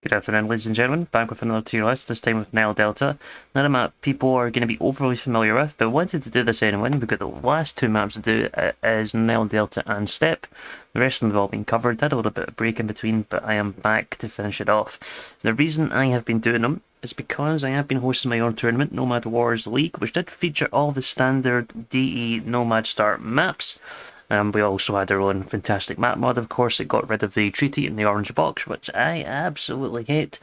Good afternoon, ladies and gentlemen. Back with another tier list, this time with Nile Delta. Not a map people are going to be overly familiar with, but wanted to do this anyway. We've got the last two maps to do is Nile Delta and Steppe. The rest of them have all been covered. Had a little bit of break in between, but I am back to finish it off. The reason I have been doing them is because I have been hosting my own tournament, Nomad Wars League, which did feature all the standard DE Nomad Start maps. We also had our own fantastic map mod, of course. It got rid of the treaty in the orange box, which I absolutely hate.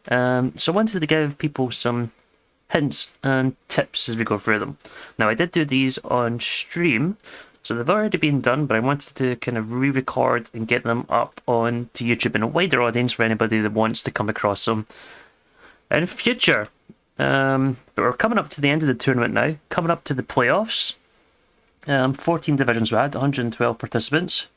So I wanted to give people some hints and tips as we go through them. Now, I did do these on stream, so they've already been done, but I wanted to kind of re-record and get them up on to YouTube in a wider audience for anybody that wants to come across them in the future. But we're coming up to the end of the tournament now, coming up to the playoffs. 14 divisions we had, 112 participants.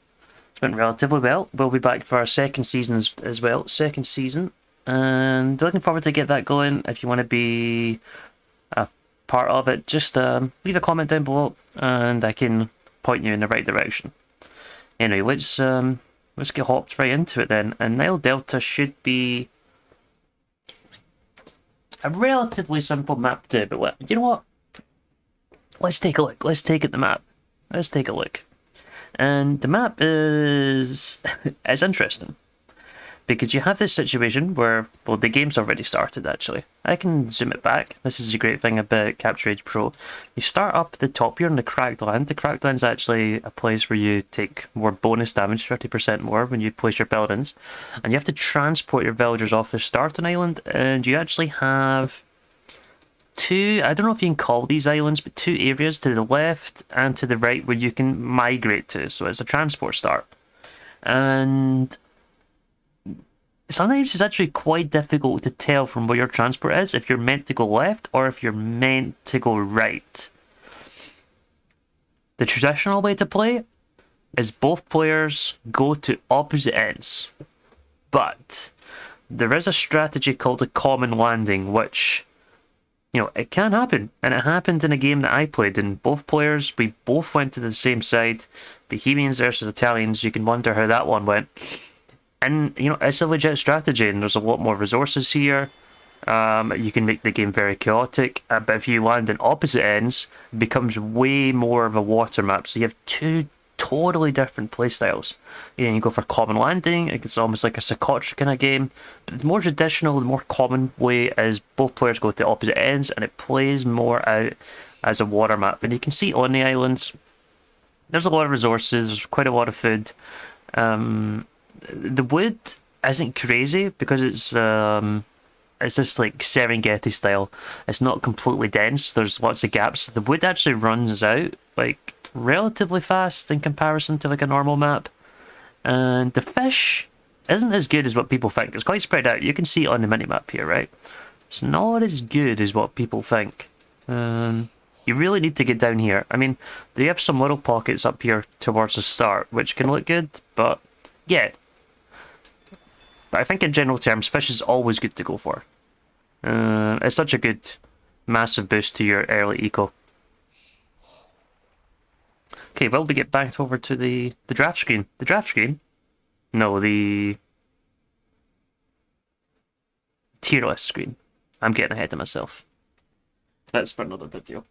It went relatively well. We'll be back for our second season as well. Second season. And looking forward to get that going. If you want to be a part of it, just leave a comment down below and I can point you in the right direction. Anyway, let's get hopped right into it then. And Nile Delta should be a relatively simple map to do, but you know what? Let's take a look. Let's take at the map. Let's take a look. And the map is interesting. Because you have this situation where, well, the game's already started, actually. I can zoom it back. This is a great thing about Capture Age Pro. You start up at the top here in the Cracked Land. The Cracked Land's actually a place where you take more bonus damage, 30% more, when you place your buildings. And you have to transport your villagers off the starting island, and you actually have two, I don't know if you can call these islands, but two areas to the left and to the right where you can migrate to. So it's a transport start. And sometimes it's actually quite difficult to tell from where your transport is if you're meant to go left or if you're meant to go right. The traditional way to play is both players go to opposite ends. But there is a strategy called a common landing, which, you know, it can happen, and it happened in a game that I played, and both players, we both went to the same side. Bohemians versus Italians, you can wonder how that one went. And, you know, it's a legit strategy, and there's a lot more resources here. You can make the game very chaotic, but if you land in opposite ends, it becomes way more of a water map, so you have two totally different playstyles. You know, you go for common landing, it's almost like a Socotra kind of game, but the more traditional, the more common way is both players go to opposite ends, and it plays more out as a water map. And you can see on the islands, there's a lot of resources, there's quite a lot of food. The wood isn't crazy because it's just like Serengeti style. It's not completely dense, there's lots of gaps. The wood actually runs out like relatively fast in comparison to like a normal map, and the fish isn't as good as what people think. It's quite spread out. You can see it on the minimap here, right? It's not as good as what people think. You really need to get down here. I mean, they have some little pockets up here towards the start which can look good, but yeah. But I think in general terms, fish is always good to go for. It's such a good massive boost to your early eco. Okay, well, we get back over to the draft screen. The draft screen? No, the tier list screen. I'm getting ahead of myself. That's for another video.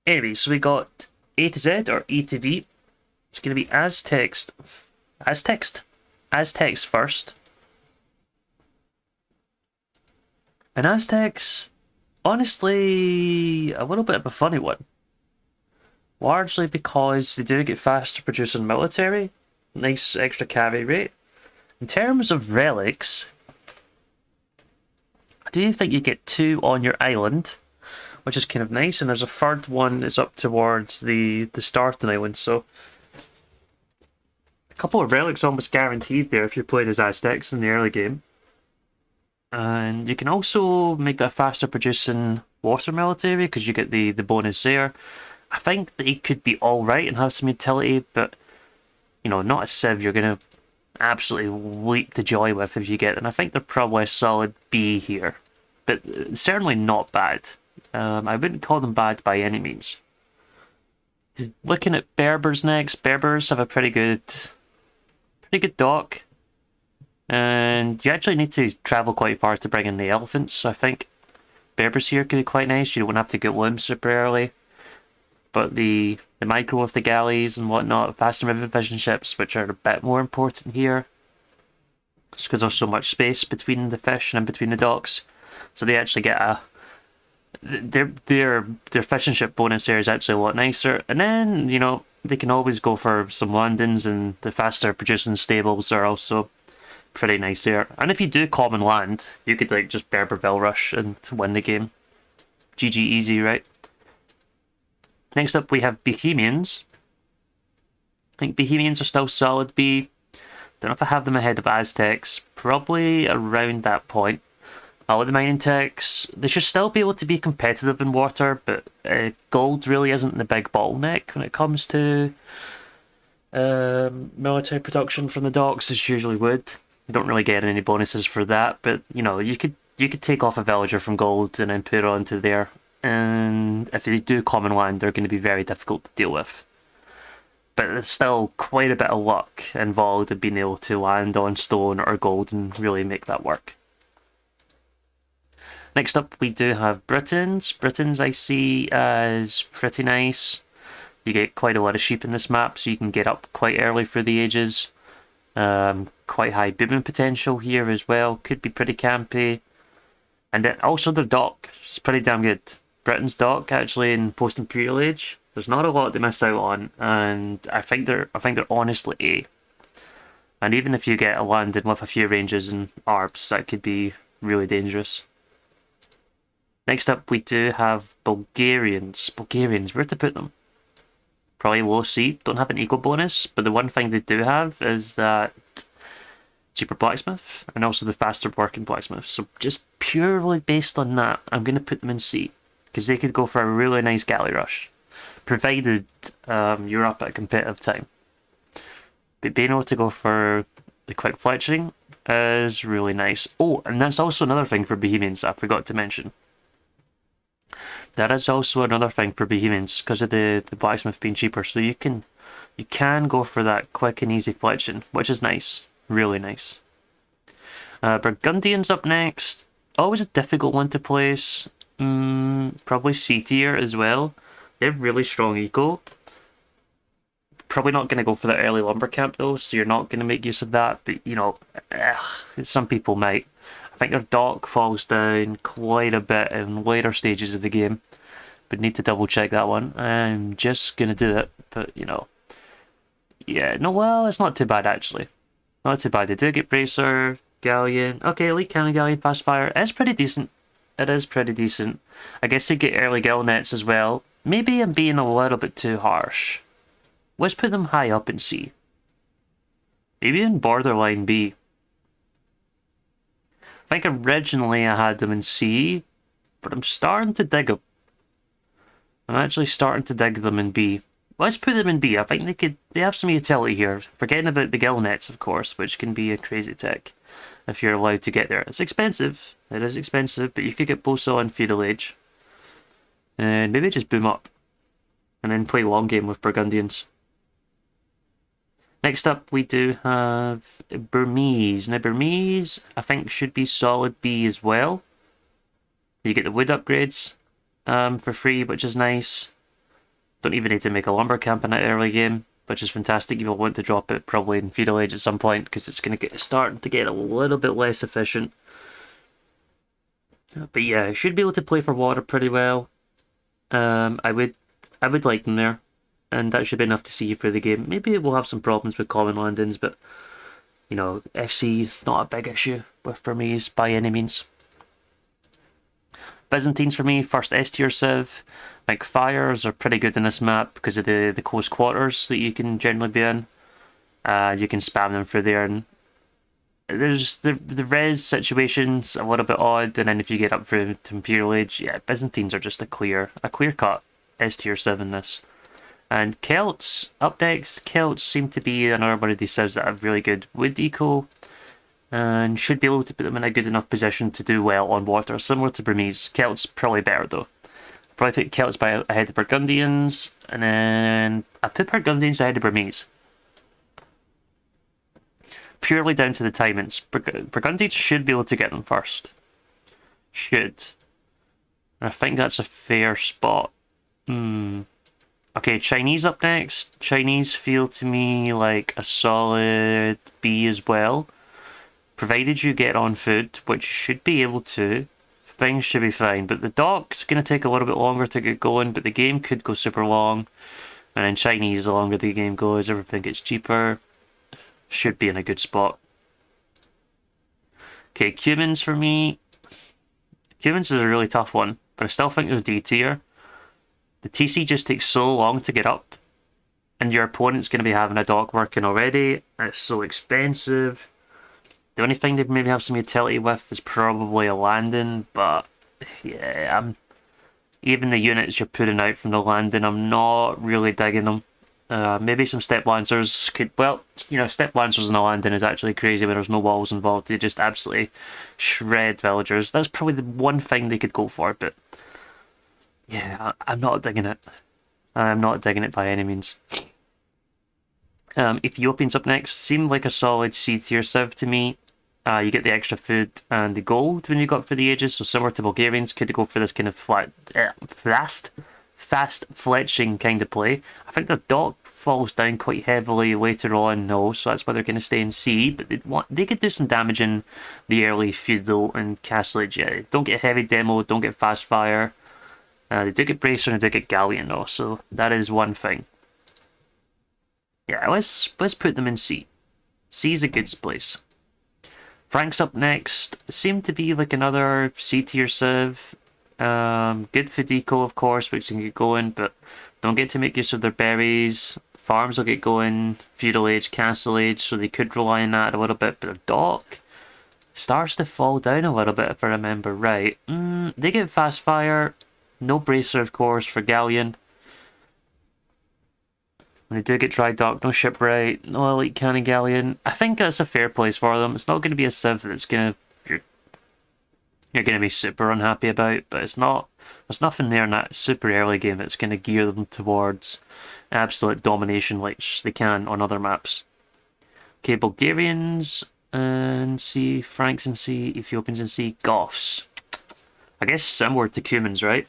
Anyway, so we got A to Z, or E to V. It's going to be as text first. And as text, honestly, a little bit of a funny one. Largely because they do get faster producing military, nice extra carry rate. In terms of relics, I do think you get two on your island, which is kind of nice, and there's a third one that's up towards the starting island, so a couple of relics almost guaranteed there if you're playing as Aztecs in the early game. And you can also make that faster producing water military because you get the bonus there. I think that it could be alright and have some utility, but, you know, not a Civ you're going to absolutely leap to joy with if you get it. And I think they're probably a solid B here, but certainly not bad. I wouldn't call them bad by any means. Looking at Berbers next, Berbers have a pretty good dock. And you actually need to travel quite far to bring in the elephants, so I think Berbers here could be quite nice. You won't have to get limbs super early. But the micro of the galleys and whatnot, faster moving fishing ships, which are a bit more important here. Just because there's so much space between the fish and in between the docks. So they actually get a... Their fishing ship bonus there is actually a lot nicer. And then, you know, they can always go for some landings, and the faster producing stables are also pretty nice there. And if you do common land, you could like just Berberville rush and to win the game. GG easy, right? Next up we have Bohemians. I think Bohemians are still solid B. Don't know if I have them ahead of Aztecs. Probably around that point. All of the mining techs, they should still be able to be competitive in water, but gold really isn't the big bottleneck when it comes to military production from the docks. It's usually wood. You don't really get any bonuses for that, but you know, you could take off a villager from gold and then put it onto there. And if they do common land, they're going to be very difficult to deal with. But there's still quite a bit of luck involved in being able to land on stone or gold and really make that work. Next up, we do have Britons. Britons I see as pretty nice. You get quite a lot of sheep in this map, so you can get up quite early for the ages. Quite high booming potential here as well. Could be pretty campy. And then also their dock is pretty damn good. Britain's dock actually in post-imperial age. There's not a lot to miss out on, and I think they're honestly A. And even if you get a landing with a few ranges and ARBs, that could be really dangerous. Next up, we do have Bulgarians. Bulgarians, where to put them? Probably low C. Don't have an eco bonus, but the one thing they do have is that cheaper blacksmith and also the faster working blacksmith. So just purely based on that, I'm going to put them in C because they could go for a really nice galley rush, provided you're up at a competitive time. But being able to go for the quick fletching is really nice. Oh, and that's also another thing for Bohemians I forgot to mention. That is also another thing for Bohemians because of the blacksmith being cheaper. So you can go for that quick and easy fletching, which is nice. Really nice. Burgundians up next. Always a difficult one to place. Probably C tier as well. They have really strong eco. Probably not going to go for the early lumber camp though, so you're not going to make use of that. But you know, some people might. I think their dock falls down quite a bit in later stages of the game, but need to double check that one. I'm just going to do it, but you know, yeah, no, well, it's not too bad actually. Not too bad. They do get bracer, galleon. Okay, elite cannon galleon, fast fire. It's pretty decent. It is pretty decent. I guess they get early gill nets as well. Maybe I'm being a little bit too harsh. Let's put them high up in C. Maybe in borderline B. I think originally I had them in C, but I'm starting to dig them. I'm actually starting to dig them in B. Let's put them in B. I think they have some utility here. Forgetting about the gill nets, of course, which can be a crazy tech if you're allowed to get there. It's expensive. It is expensive, but you could get Bosa on feudal age. And maybe just boom up. And then play long game with Burgundians. Next up, we do have Burmese. Now, Burmese, I think, should be solid B as well. You get the wood upgrades for free, which is nice. Don't even need to make a lumber camp in that early game, which is fantastic. You'll want to drop it probably in feudal age at some point because it's going to starting to get a little bit less efficient. But yeah, I should be able to play for water pretty well. I would like them there. And that should be enough to see you through the game. Maybe we'll have some problems with common landings, but you know, FC is not a big issue with Burmese by any means. Byzantines for me, first S tier civ. Like fires are pretty good in this map because of the close quarters that you can generally be in. You can spam them through there, and there's the res situation's a little bit odd, and then if you get up through to Imperial Age, yeah, Byzantines are just a clear cut S tier civ in this. And Celts, up next, Celts seem to be another one of these civs that have really good wood eco and should be able to put them in a good enough position to do well on water, similar to Burmese. Celts probably better though. Probably put Celts ahead of Burgundians, and then I put Burgundians ahead of Burmese. purely down to the timings. Burgundy should be able to get them first. Should. And I think that's a fair spot. Okay, Chinese up next. Chinese feel to me like a solid B as well. Provided you get on food, which you should be able to, things should be fine. But the dock's going to take a little bit longer to get going, but the game could go super long. And in Chinese, the longer the game goes, everything gets cheaper. Should be in a good spot. Okay, Cumans for me. Cumans is a really tough one, but I still think they're D tier. The TC just takes so long to get up, and your opponent's going to be having a dock working already. It's so expensive. The only thing they maybe have some utility with is probably a landing, but yeah, even the units you're putting out from the landing, I'm not really digging them. Maybe some step lancers could, well, step lancers in a landing is actually crazy when there's no walls involved. They just absolutely shred villagers. That's probably the one thing they could go for, but yeah, I'm not digging it. I'm not digging it by any means. Ethiopians up next seem like a solid C tier civ to me. You get the extra food and the gold when you got for the ages, so similar to Bulgarians, could go for this kind of fast fletching kind of play. I think their dock falls down quite heavily later on, though, so that's why they're going to stay in C. But they could do some damage in the early feudal and castle age. Yeah, don't get heavy demo, don't get fast fire. They do get bracer and they do get galleon though, so that is one thing. Yeah, let's put them in C. C is a good place. Franks up next seem to be like another C tier civ. Good for deco, of course, which can get going, but don't get to make use of their berries. Farms will get going, feudal age, castle age, so they could rely on that a little bit, but their dock starts to fall down a little bit if I remember right. They get fast fire, no bracer, of course, for galleon. When they do get dry dock, no shipwright, no elite cannon galleon. I think that's a fair place for them. It's not going to be a civ that's you're going to be super unhappy about, but it's not. There's nothing there in that super early game that's going to gear them towards absolute domination like they can on other maps. Okay, Bulgarians and C, Franks and C, Ethiopians and C, Goths. I guess similar to Cumans, right?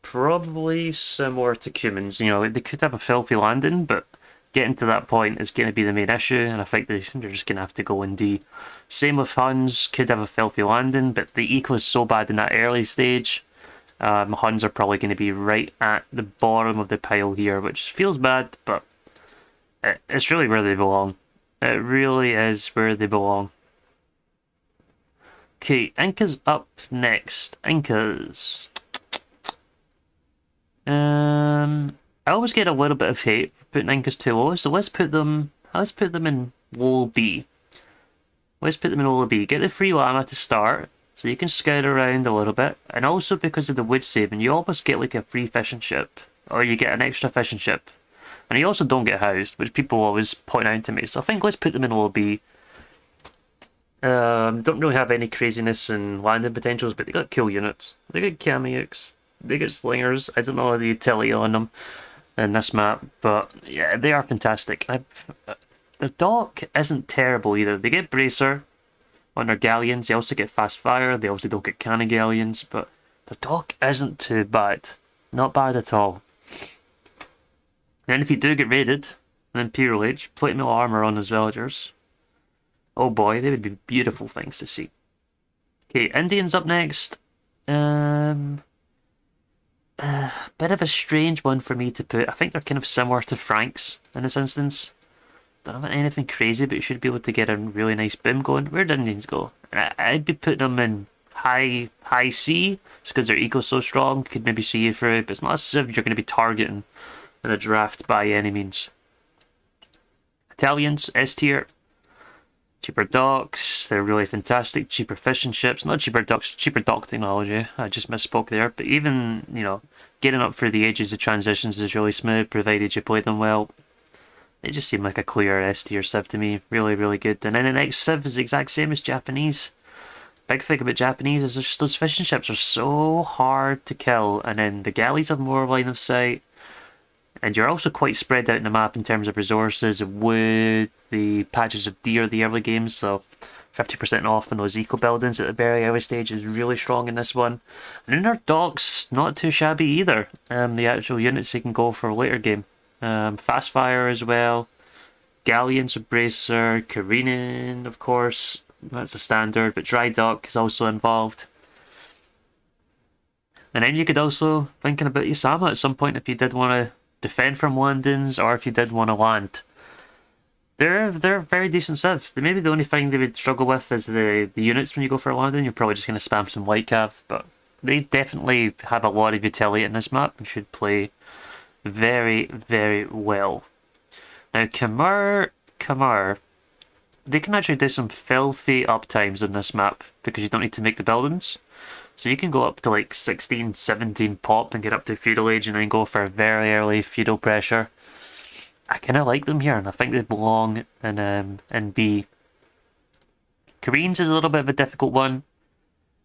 Probably similar to Cumans. They could have a filthy landing, but getting to that point is going to be the main issue, and I think they're just going to have to go in D. Same with Huns, could have a filthy landing, but the eco is so bad in that early stage. Huns are probably going to be right at the bottom of the pile here, which feels bad, but it's really where they belong. It really is where they belong. Okay, Incas up next. Incas. I always get a little bit of hate for putting Incas too low, so let's put them in low B. Let's put them in low B. Get the free llama to start, so you can scout around a little bit, and also because of the wood saving, you always get like a free fishing ship, or you get an extra fishing ship, and you also don't get housed, which people always point out to me. So I think let's put them in low B. Don't really have any craziness and landing potentials, but they got cool units. They got cameos. They get slingers. I don't know the utility on them in this map, but yeah, they are fantastic. Their dock isn't terrible either. They get bracer on their galleons. They also get fast fire. They obviously don't get cannon galleons, but their dock isn't too bad. Not bad at all. And then if you do get raided, in Imperial Age, plate mail armor on those villagers. Oh boy, they would be beautiful things to see. Okay, Indians up next. Bit of a strange one for me to put. I think they're kind of similar to Franks in this instance. Don't have anything crazy, but you should be able to get a really nice boom going. Where did Indians go? I'd be putting them in high C, just because their eco's so strong. Could maybe see you through, but it's not a civ you're going to be targeting in a draft by any means. Italians, S tier. Cheaper docks, they're really fantastic. Cheaper fishing ships, not cheaper docks, cheaper dock technology. I just misspoke there. But even, getting up through the ages of transitions is really smooth, provided you play them well. They just seem like a clear S tier civ to me. Really, really good. And then the next civ is the exact same as Japanese. Big thing about Japanese is just those fishing ships are so hard to kill, and then the galleys have more line of sight. And you're also quite spread out in the map in terms of resources, wood, the patches of deer, the early games, so 50% off on those eco buildings at the very early stage is really strong in this one. And then our docks, not too shabby either. The actual units you can go for a later game. Fast fire as well. Galleons with bracer, careening, of course, that's a standard, but dry dock is also involved. And then you could also thinking about your Sama at some point if you did want to defend from landings or if you did want to land. They're very decent civ. Maybe the only thing they would struggle with is the units when you go for a landing. You're probably just going to spam some white cav, but they definitely have a lot of utility in this map and should play very, very well. Now Khmer, they can actually do some filthy uptimes in this map because you don't need to make the buildings. So you can go up to like 16, 17 pop and get up to feudal age and then go for a very early feudal pressure. I kind of like them here and I think they belong in B. Koreans is a little bit of a difficult one.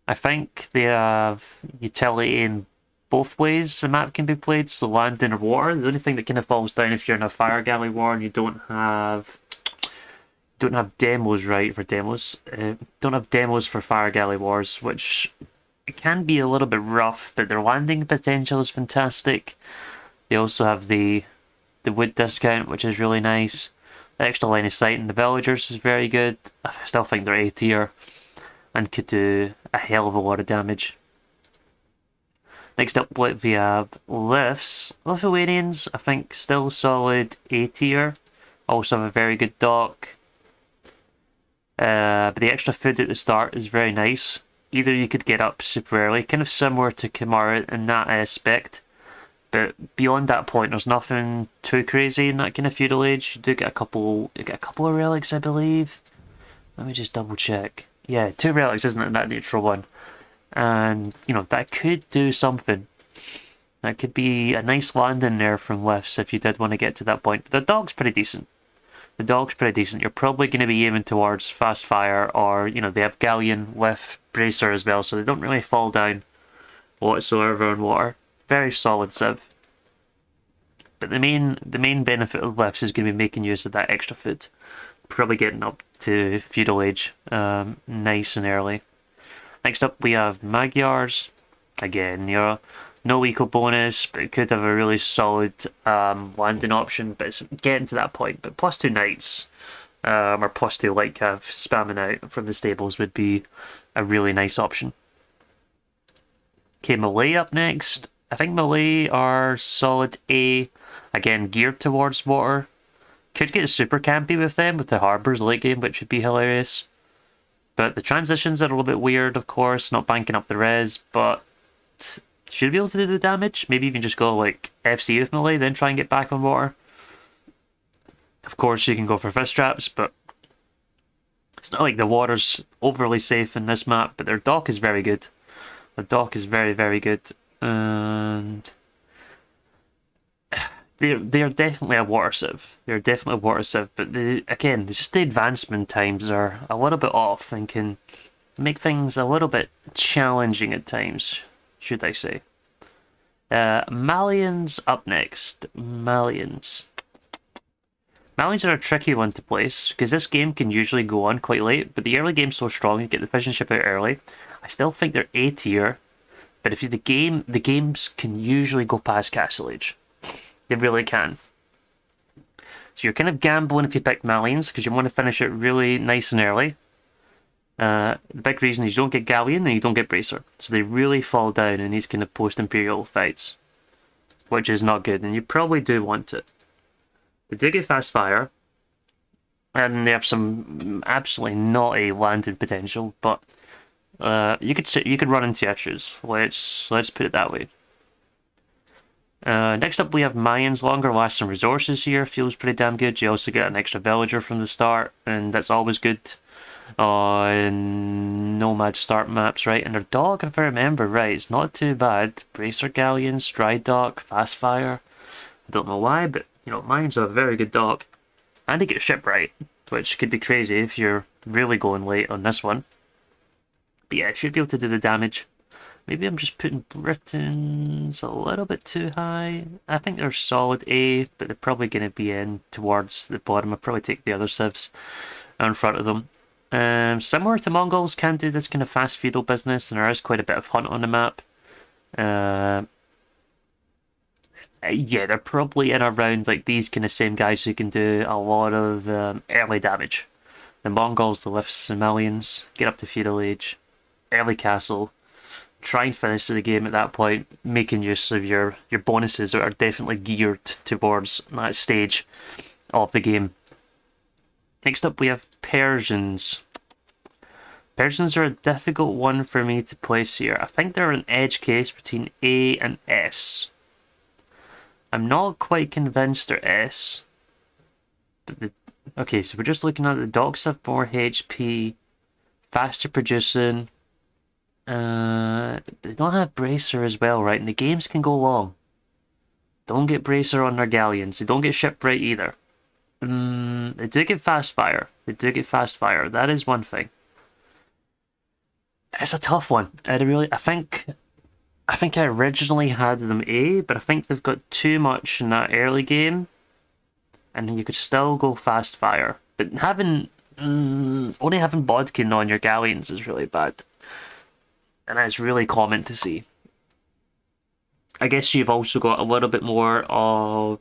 I think they have utility in both ways the map can be played, so landing or water. The only thing that kind of falls down if you're in a fire galley war and you don't have demos right for demos. Don't have demos for fire galley wars, which it can be a little bit rough, but their landing potential is fantastic. They also have the wood discount, which is really nice. The extra line of sight in the villagers is very good. I still think they're A tier and could do a hell of a lot of damage. Next up, we have Lifts. Lithuanians, I think, still solid A tier. Also have a very good dock. But the extra food at the start is very nice. Either you could get up super early, kind of similar to Khmer in that aspect. But beyond that point, there's nothing too crazy in that kind of feudal age. You do get a couple of relics, I believe. Let me just double check. Yeah, 2 relics, isn't it, in that neutral one? And, you know, that could do something. That could be a nice landing there from lifts if you did want to get to that point. But the dog's pretty decent. You're probably going to be aiming towards fast fire or, you know, they have galleon with bracer as well, so they don't really fall down whatsoever on water. Very solid civ. But the main benefit of lifts is going to be making use of that extra food. Probably getting up to feudal age nice and early. Next up we have Magyars. Again, you know, no eco bonus, but it could have a really solid landing option, but it's getting to that point. But +2 knights or +2 light cav spamming out from the stables would be a really nice option. Okay, Malay up next. I think Malay are solid A. Again, geared towards water. Could get super campy with them with the harbours late game, which would be hilarious. But the transitions are a little bit weird, of course, not banking up the res, but should be able to do the damage. Maybe even just go like FC with Malay, then try and get back on water. Of course, you can go for fist traps, but it's not like the water's overly safe in this map, but their dock is very good. Their dock is very, very good. And they're definitely a water civ. They're definitely a water civ, but again, just the advancement times are a little bit off and can make things a little bit challenging at times, should I say. Malians up next. Malians are a tricky one to place, because this game can usually go on quite late, but the early game's so strong, you get the fishing ship out early. I still think they're A tier, but if you the games can usually go past Castle Age. They really can. So you're kind of gambling if you pick Malians, because you want to finish it really nice and early. The big reason is you don't get Galleon and you don't get Bracer. So they really fall down in these kind of post-Imperial fights, which is not good, and you probably do want it. They do get fast fire, and they have some absolutely naughty landing potential, but you could run into issues. Let's put it that way. Next up we have Mayans. Longer lasting resources here, feels pretty damn good. You also get an extra villager from the start, and that's always good on nomad start maps, right? And their dog, if I remember right, it's not too bad. Bracer galleons, dry dock, fast fire. I don't know why, but you know, Mayans are a very good dog. And they get shipwright, which could be crazy if you're really going late on this one. But yeah, it should be able to do the damage. Maybe I'm just putting Britons a little bit too high. I think they're solid A, but they're probably going to be in towards the bottom. I'll probably take the other civs in front of them. Similar to Mongols, can do this kind of fast feudal business, and there is quite a bit of hunt on the map. Yeah, they're probably in around like these kind of same guys who can do a lot of early damage. The Mongols, the Lifts, the Millions, get up to feudal age, early castle, try and finish the game at that point, making use of your bonuses that are definitely geared towards that stage of the game. Next up we have Persians. Persians are a difficult one for me to place here. I think they're an edge case between A and S. I'm not quite convinced they're S. But okay, so we're just looking at the docs have more HP, faster producing. They don't have Bracer as well, right? And the games can go long. Don't get Bracer on their galleons. They don't get Shipwright either. They do get Fast Fire. They do get Fast Fire. That is one thing. It's a tough one. I think I originally had them A, but I think they've got too much in that early game, and you could still go Fast Fire. But only having Bodkin on your galleons is really bad. And that's really common to see. I guess you've also got a little bit more of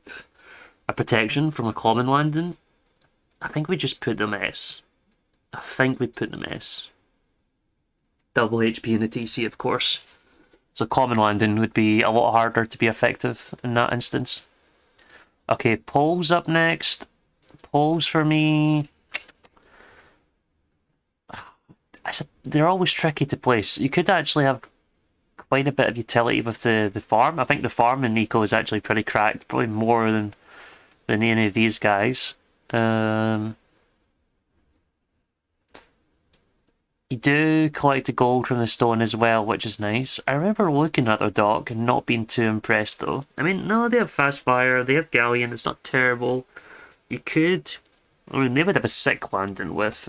a protection from a common landing. I think we just put them S. I think we put them S. Double HP in the TC, of course. So common landing would be a lot harder to be effective in that instance. Okay, Poles up next. Poles for me... They're always tricky to place. You could actually have quite a bit of utility with the farm. I think the farm in Nico is actually pretty cracked, probably more than any of these guys. You do collect the gold from the stone as well, which is nice. I remember looking at their dock and not being too impressed though. I mean, no, they have fast fire, they have galleon, it's not terrible. You could... I mean, they would have a sick landing with...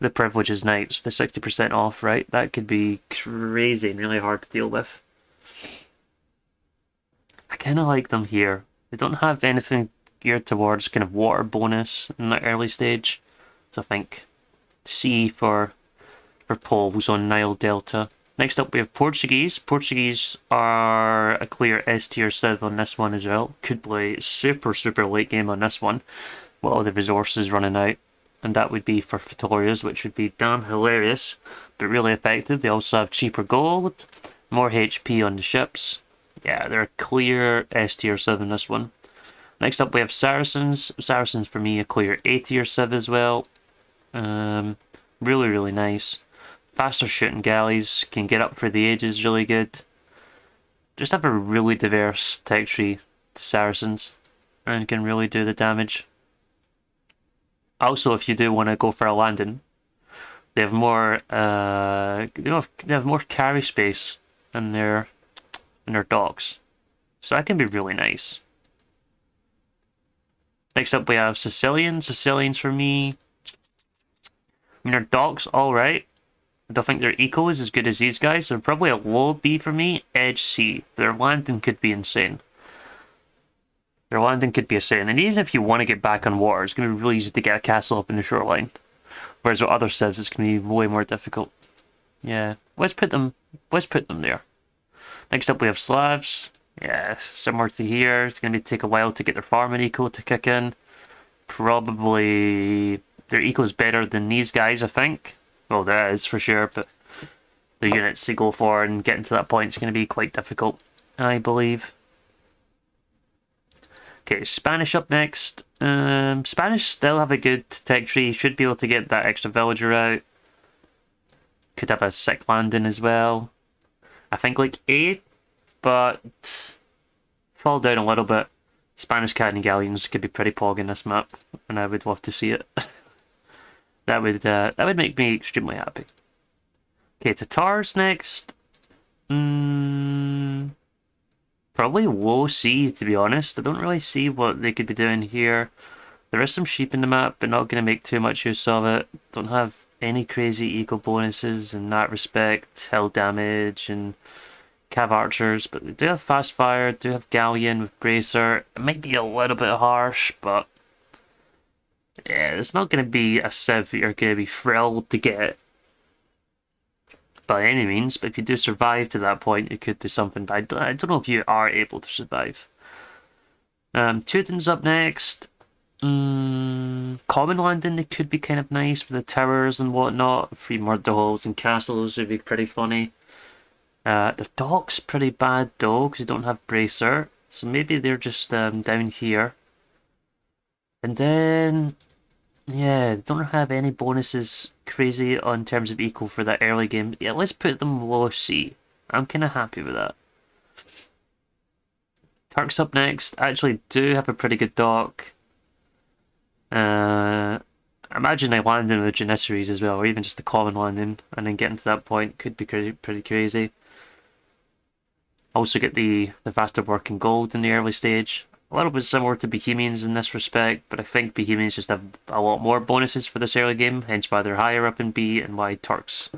the Privileges Knights, the 60% off, right? That could be crazy and really hard to deal with. I kind of like them here. They don't have anything geared towards kind of water bonus in the early stage. So I think C for Poles on Nile Delta. Next up we have Portuguese. Portuguese are a clear S tier civ on this one as well. Could play super late game on this one with all the resources running out. And that would be for Vittorias, which would be damn hilarious, but really effective. They also have cheaper gold, more HP on the ships. Yeah, they're a clear S tier civ in this one. Next up we have Saracens. Saracens for me a clear A tier civ as well. Really nice. Faster shooting galleys, can get up for the ages really good. Just have a really diverse tech tree to Saracens and can really do the damage. Also, if you do want to go for a landing, they have more they have more carry space in their docks, so that can be really nice. Next up, we have Sicilians. Sicilians for me, I mean, their docks all right. I don't think their eco is as good as these guys. They're probably a low B for me. Edge C. Their landing could be insane. Their landing could be insane, and even if you want to get back on water, it's going to be really easy to get a castle up in the shoreline. Whereas with other civs, it's going to be way more difficult. Yeah, let's put them there. Next up, we have Slavs. Yeah, similar to here. It's going to take a while to get their farming eco to kick in. Probably their eco is better than these guys, I think. Well, that is for sure, but the units to go for and getting to that point is going to be quite difficult, I believe. Okay, Spanish up next. Spanish still have a good tech tree. Should be able to get that extra villager out. Could have a sick landing as well. I think like 8, but fall down a little bit. Spanish Cannon Galleons could be pretty pog in this map, and I would love to see it. That would make me extremely happy. Okay, Tatars next. Probably low C, to be honest. I don't really see what they could be doing here. There is some sheep in the map, but not going to make too much use of it. Don't have any crazy eco bonuses in that respect, hell damage and cav archers, but they do have fast fire, do have galleon with bracer. It might be a little bit harsh, but yeah, it's not going to be a civ that you're going to be thrilled to get by any means, but if you do survive to that point, you could do something. But I don't know if you are able to survive. Teuton's up next. Common landing, they could be kind of nice with the towers and whatnot. Free murder holes and castles would be pretty funny. The dock's pretty bad though, because you don't have bracer. So maybe they're just down here. And then, yeah, they don't have any bonuses crazy on terms of eco for that early game. Yeah, let's put them low C. I'm kind of happy with that. Turks up next. Actually do have a pretty good dock. Imagine I landing with Janissaries as well, or even just a common landing, and then getting to that point could be pretty crazy. Also get the faster working gold in the early stage. A little bit similar to Bohemians in this respect, but I think Bohemians just have a lot more bonuses for this early game, hence why they're higher up in B and why Turks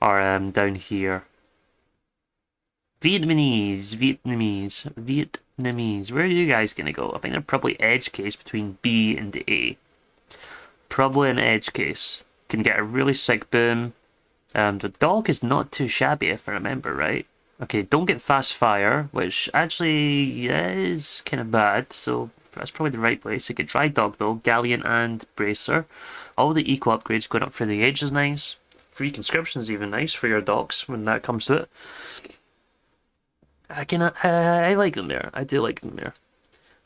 are down here. Vietnamese. Where are you guys gonna go? I think they're probably edge case between B and A. Probably an edge case. Can get a really sick boom. The dog is not too shabby if I remember right. Okay, don't get fast fire, which actually is kind of bad, so that's probably the right place. You get dry dog though, galleon and bracer. All the eco upgrades going up for the age is nice. Free conscription is even nice for your dogs when that comes to it. I like them there. I do like them there.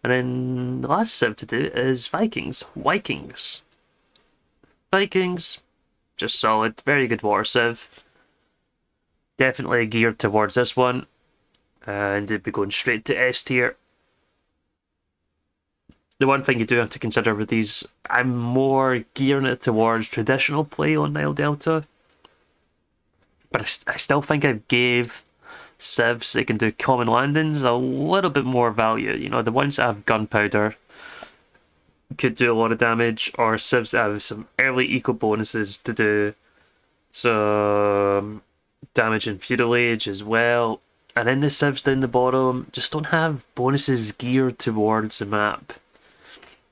And then the last civ to do is Vikings. Vikings, just solid. Very good war civ. Definitely geared towards this one. And they'd be going straight to S tier. The one thing you do have to consider with these, I'm more gearing it towards traditional play on Nile Delta. But I still think I gave civs that can do common landings a little bit more value. You know, the ones that have gunpowder could do a lot of damage, or civs that have some early eco bonuses to do some damage in feudal age as well. And then the civs down the bottom just don't have bonuses geared towards the map,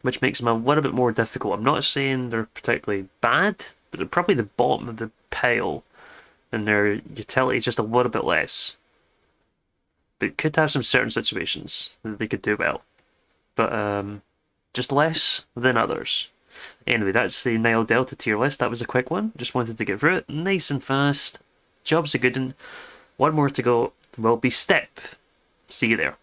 which makes them a little bit more difficult. I'm not saying they're particularly bad, but they're probably the bottom of the pile, and their utility is just a little bit less. But could have some certain situations that they could do well, but just less than others. Anyway, that's the Nile Delta tier list. That was a quick one. Just wanted to get through it nice and fast. Job's a good one. One more to go will be Step. See you there.